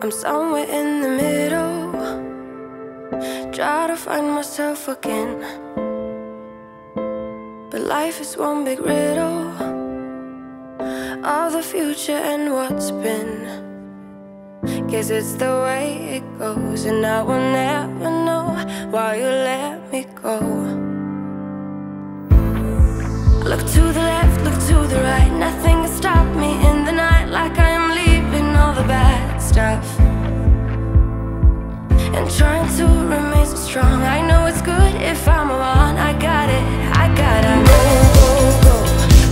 I'm somewhere in the middle, try to find myself again. But life is one big riddle of the future and what's been. Guess it's the way it goes, and I will never know why you let me go. Look to the left, look to the right, nothing can stop me in the night, like I am leaving all the bad stuff and trying to remain so strong. I know it's good if I'm alone. I got it, I gotta go, go, go,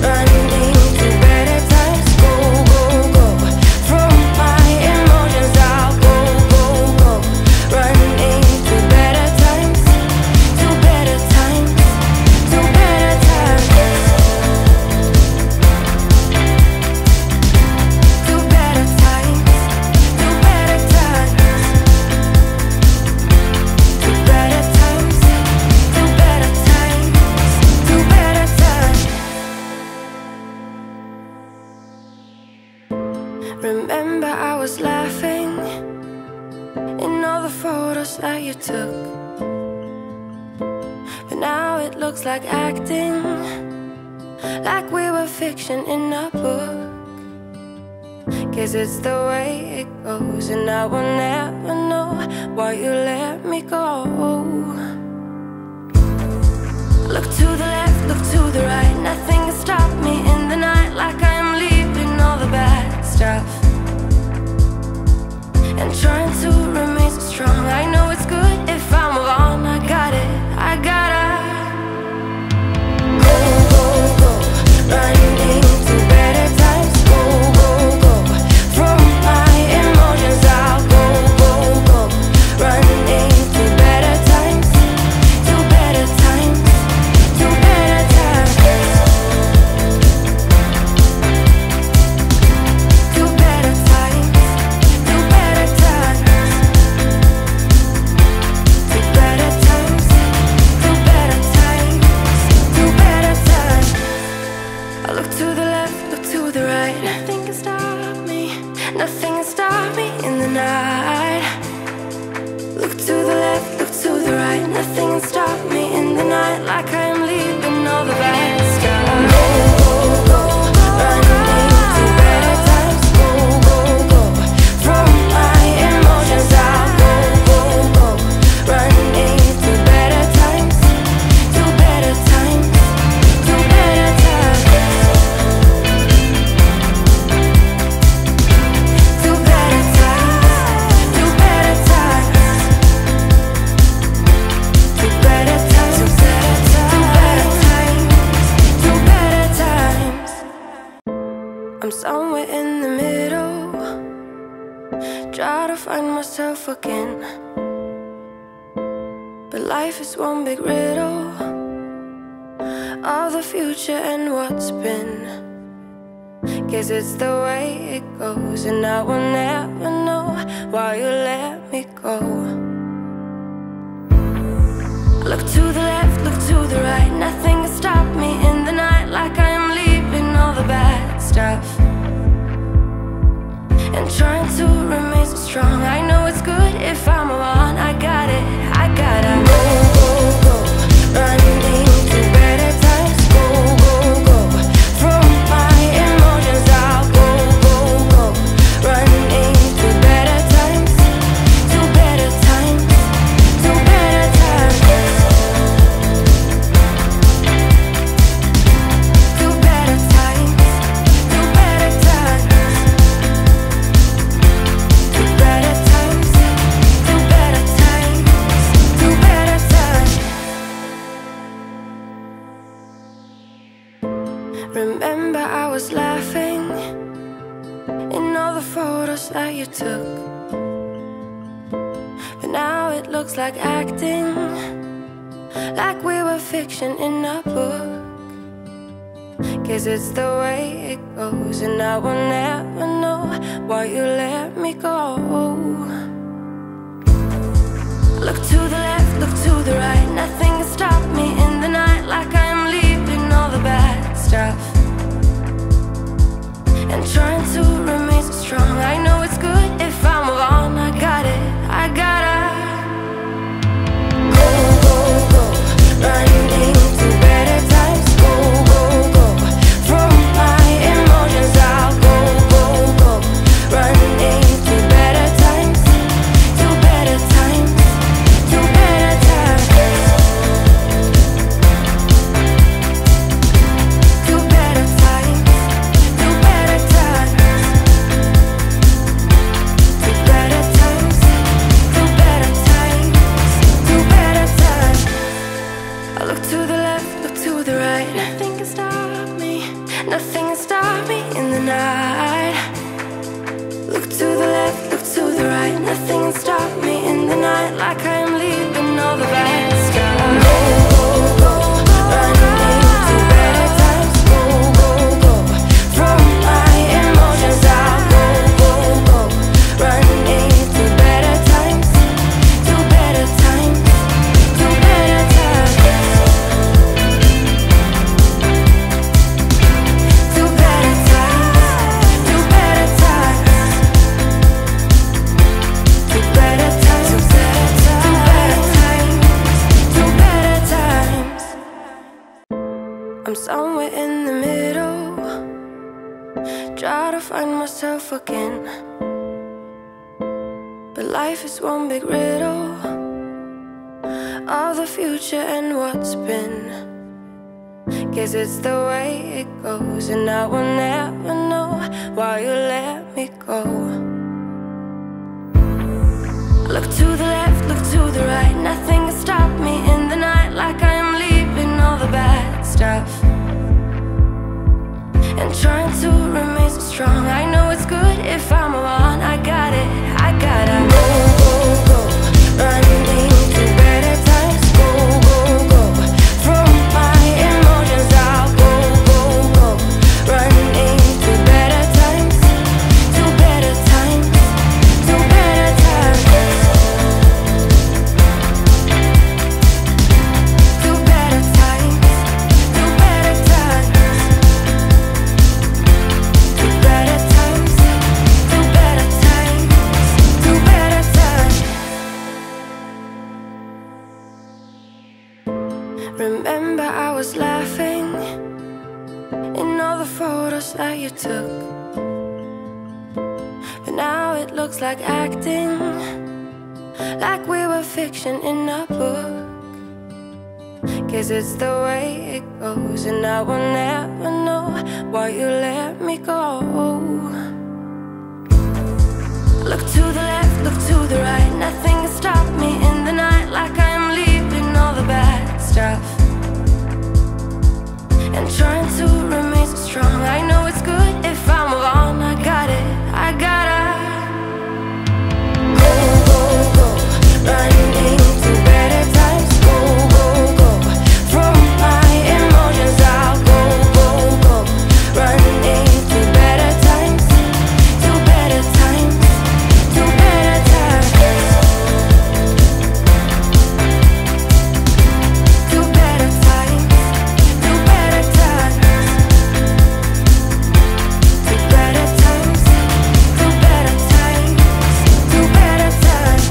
running into better times. Go, go, go, from my emotions I'll go, go, go, running into better times, to better times, to better times, to better times, to better times, to better times, to better times, to better times. Remember I was laughing in all the photos that you took, but now it looks like acting, like we were fiction in a book. Guess it's the way it goes, and I will never know why you let me go. Look to the left, look to the right, nothing can stop me in the night, like I am leaving all the bad stuff and trying to remain so strong. I know it's good if I'm alone. I got it, I gotta go, go, go, running into better times. Go, go, go, from my emotions I'll go, go, go, running into better times, to better times, to better times, to better times, to better times, to better times, to better times, to better times. I look to the left, look to the right, nothing can stop me, nothing can stop me in the night. Look to the left, look to the right, nothing can stop me in the night, like I am leaving all the bad stuff. Go, go, go, running into better times. Go, go, go, from my emotions I'll go, go, go, running into better times, to better times, to better times, to better times, to better times, to better times, to better times, to better times. I'm somewhere in the middle, try to find myself again. But life is one big riddle of the future and what's been. Guess it's the way it goes, and I will never know why you let me go. Look to the left, look to the right, nothing can stop me in the night, like I am leaving all the bad stuff and trying to remain so strong. I know it's good if I'm alone. I got it, I gotta go, go, go, running into better times. Go, go, go, from my emotions I'll go, go, go, running into better times, to better times, to better times, to better times, to better times, to better times, to better times, to better times. Remember I was laughing in all the photos that you took, but now it looks like acting, like we were fiction in a book. Guess it's the way it goes, and I will never know why you let me go. Look to the left, look to the right, nothing can stop me in the night, like I am leaving all the bad stuff and trying to remain so strong. I know it's good if I'm alone. stop me in the night. Look to the left, look to the right. Nothing can stop me in the night. Like I am leaving all the bad stuff. Go, go, go, running into better times. Go, go, go, throw my emotions out. Go, go, go, running into better times. To better times, to better times. To better times, to better times. To better times, to better times, to better times. I'm somewhere in the middle, try to find myself again. But life is one big riddle of the future and what's been. Guess it's the way it goes, and I will never know why you let me go. Look to the left, look to the right. Nothing can stop me in the night. Like I am leaving all the bad stuff and trying to remain so strong. I know it's good if I'm alone. I got it, I gotta go, go, go, running into better times. Go, go, go, throw my emotions out. Go, go, go, running into better times. To better times, to better times. To better times, to better times. To better times, to better times, to better times. Remember I was laughing in all the photos that you took, but now it looks like acting, like we were fiction in a book. Guess it's the way it goes, and I will never know why you let me go. Look to the left, look to the right. Nothing can stop me in the night. Like I am leaving all the bad stuff and trying to remain so strong. I know it's good if I'm alone. I got it, I gotta go, go, go, running into better times. Go, go, go, throw my emotions out. Go, go, go, running into better times. To better times, to better times. To better times, to better times. To better times, to better times, to better times.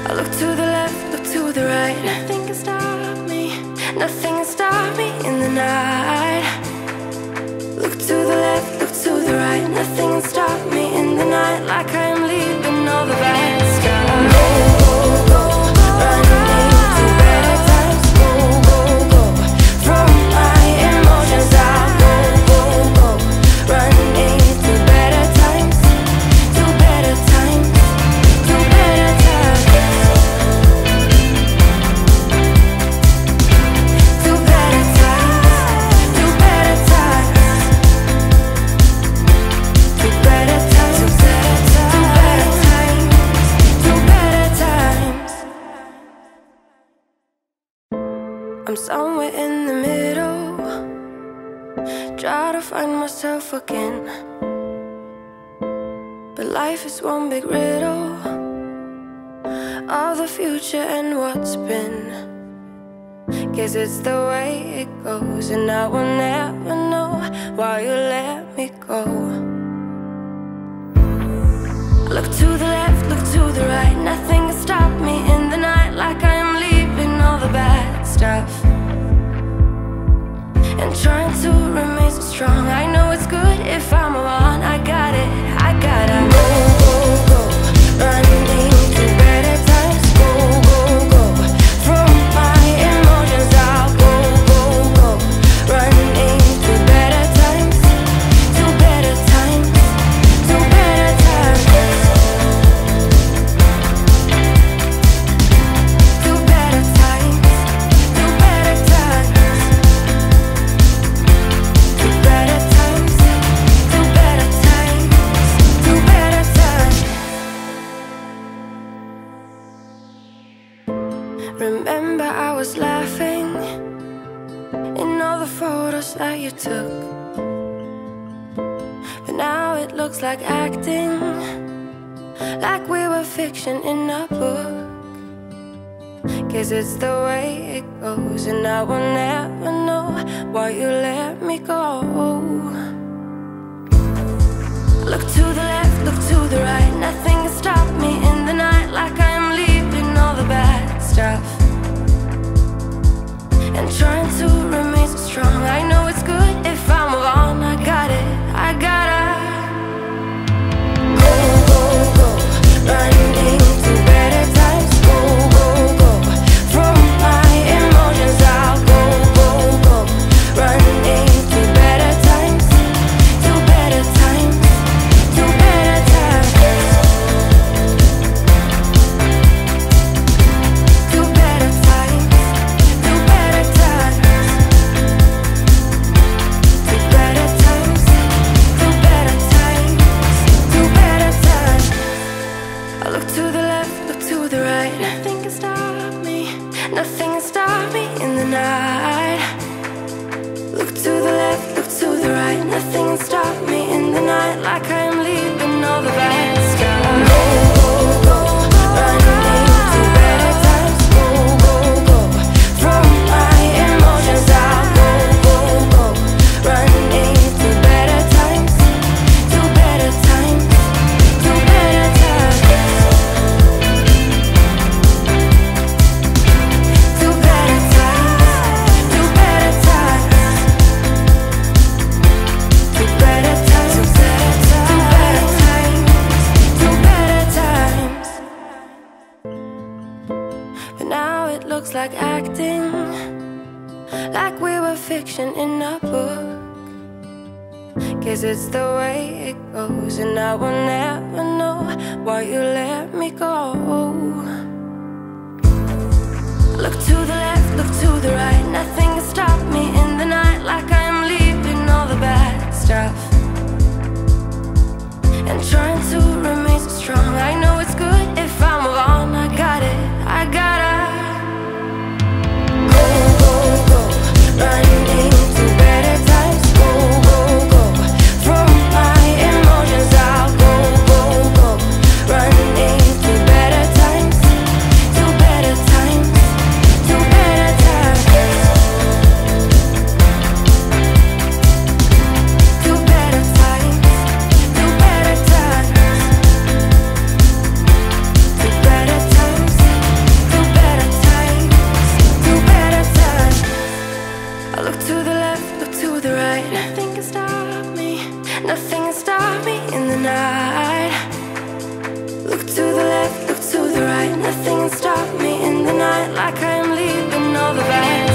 I look to the left, look to the right. Nothing can stop me, nothing can stop me in the night. Look to the left, look to the right. Nothing can stop me in the night. Like I am leaving all the bad stuff. Go, go, go, running into better times. Go, go, go, throw my emotions out. Go, go, go, running into better times. To better times, to better times. To better times, to better times. To better times, to better times, to better times. I'm somewhere in the middle, try to find myself again. But life is one big riddle of the future and what's been. Guess it's the way it goes, and I will never know why you let me go. Look to the left, look to the right. Nothing can stop me in the night. Like I am leaving all the bad stuff and trying to remain so strong. I know it's good if I'm alone. I got it, I gotta go, go, go, running into better times. Go, go, go, throw my emotions out. Go, go, go, running into better times. To better times, to better times. To better times, to better times. To better you took. But now it looks like acting, like we were fiction in a book. Guess it's the way it goes, and I will never know why you let me go. Look to the left, look to the right, nothing can stop me in the night, like I am leaving all the bad stuff and trying to remain so strong. I know it's good if I move on, I got it, I gotta go, go, go, running to better times. Go, go, go, from my emotions I'll go, go, go, running to better times, to better times, to better times, to better times, to better times, to better times, to better times, to better times. I look to the left, look to the right, nothing can stop me, nothing can stop me in the night. Look to the left, look to the right, nothing can stop me in the night, like I am leaving all the bad stuff. Go, go, go, running to better times. Go, go, go, from my emotions I'll go, go, go, running to better times, to better times, to better times, to better times, to better times, to better times, to better times, to better times. But now it looks like acting, like we were fiction in a book. Guess it's the way it goes, and I will never know why you let me go. Look to the left, look to the right, nothing can stop me in the night, like I am leaving all the bad stuff and trying to remain so strong. I know it's good if I move on, I got it, I gotta go, go, go, running to better times. Go, go, go, from my emotions I'll go, go, go, running to better times, to better times, to better times, to better times, to better times, to better times, to better times, to better times. I look to the left, look to the right, nothing can stop me, nothing can stop me in the night. Look to the left, look to the right, nothing can stop me in the night, like I am leaving all the bad